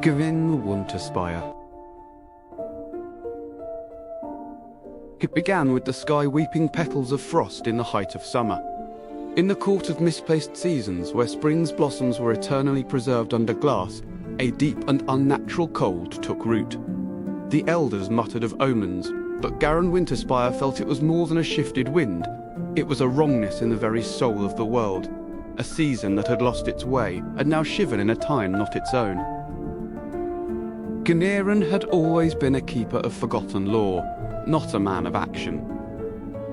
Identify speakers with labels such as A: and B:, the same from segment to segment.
A: Garran Winterspire. It began with the sky weeping petals of frost in the height of summer. In the court of misplaced seasons, where spring's blossoms were eternally preserved under glass, a deep and unnatural cold took root. The elders muttered of omens, but Garran Winterspire felt it was more than a shifted wind. It was a wrongness in the very soul of the world, a season that had lost its way and now shivered in a time not its own. Garran had always been a keeper of forgotten lore, not a man of action.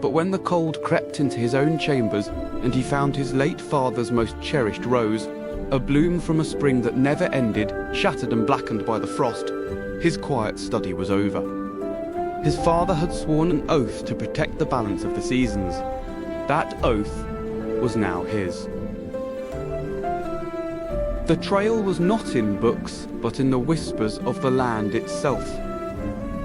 A: But when the cold crept into his own chambers and he found his late father's most cherished rose, a bloom from a spring that never ended, shattered and blackened by the frost, his quiet study was over. His father had sworn an oath to protect the balance of the seasons. That oath was now his. The trail was not in books, but in the whispers of the land itself.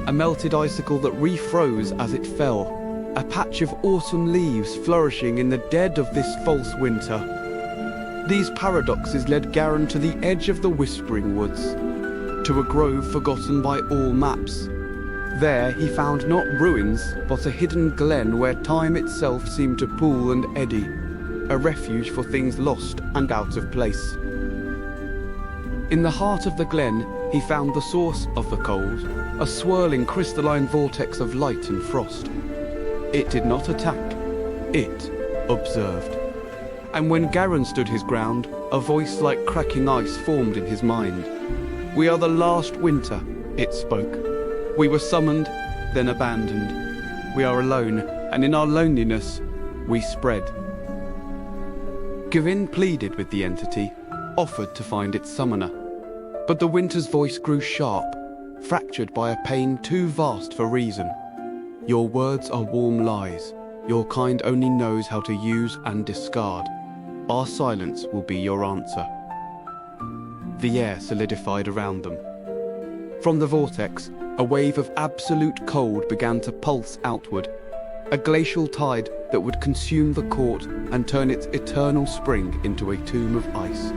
A: A melted icicle that refroze as it fell, a patch of autumn leaves flourishing in the dead of this false winter. These paradoxes led Garran to the edge of the whispering woods, to a grove forgotten by all maps. There he found not ruins, but a hidden glen where time itself seemed to pool and eddy, a refuge for things lost and out of place. In the heart of the glen, he found the source of the cold, a swirling crystalline vortex of light and frost. It did not attack, it observed. And when Garran stood his ground, a voice like cracking ice formed in his mind. "We are the last winter," it spoke. "We were summoned, then abandoned. We are alone, and in our loneliness, we spread." Garran pleaded with the entity, offered to find its summoner. But the winter's voice grew sharp, fractured by a pain too vast for reason. "Your words are warm lies. Your kind only knows how to use and discard. Our silence will be your answer." The air solidified around them. From the vortex, a wave of absolute cold began to pulse outward, a glacial tide that would consume the court and turn its eternal spring into a tomb of ice.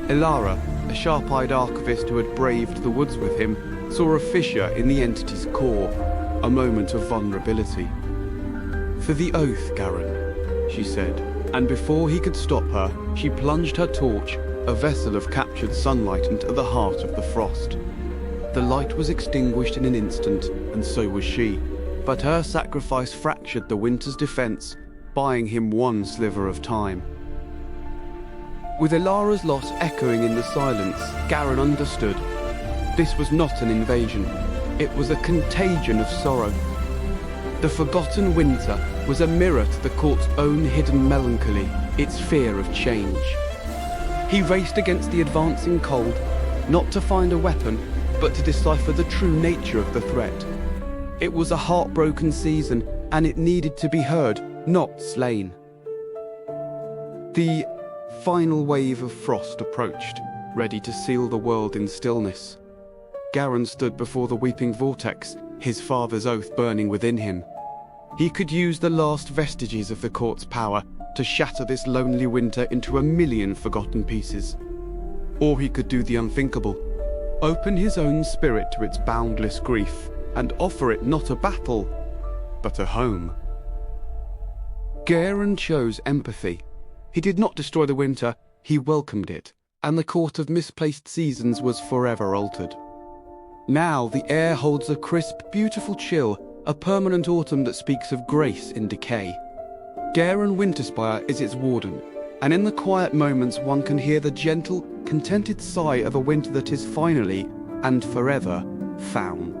A: Elara, a sharp-eyed archivist who had braved the woods with him, saw a fissure in the entity's core, a moment of vulnerability. "For the oath, Garran," she said, and before he could stop her, she plunged her torch, a vessel of captured sunlight, into the heart of the frost. The light was extinguished in an instant, and so was she, but her sacrifice fractured the winter's defense, buying him one sliver of time. With Elara's loss echoing in the silence, Garran understood. This was not an invasion. It was a contagion of sorrow. The forgotten winter was a mirror to the court's own hidden melancholy, its fear of change. He raced against the advancing cold, not to find a weapon, but to decipher the true nature of the threat. It was a heartbroken season, and it needed to be heard, not slain. The final wave of frost approached, ready to seal the world in stillness. Garran stood before the weeping vortex, his father's oath burning within him. He could use the last vestiges of the court's power to shatter this lonely winter into a million forgotten pieces. Or he could do the unthinkable, open his own spirit to its boundless grief, and offer it not a battle, but a home. Garran chose empathy. He did not destroy the winter, he welcomed it, and the court of misplaced seasons was forever altered. Now the air holds a crisp, beautiful chill, a permanent autumn that speaks of grace in decay. Garran Winterspire is its warden, and in the quiet moments one can hear the gentle, contented sigh of a winter that is finally, and forever, found.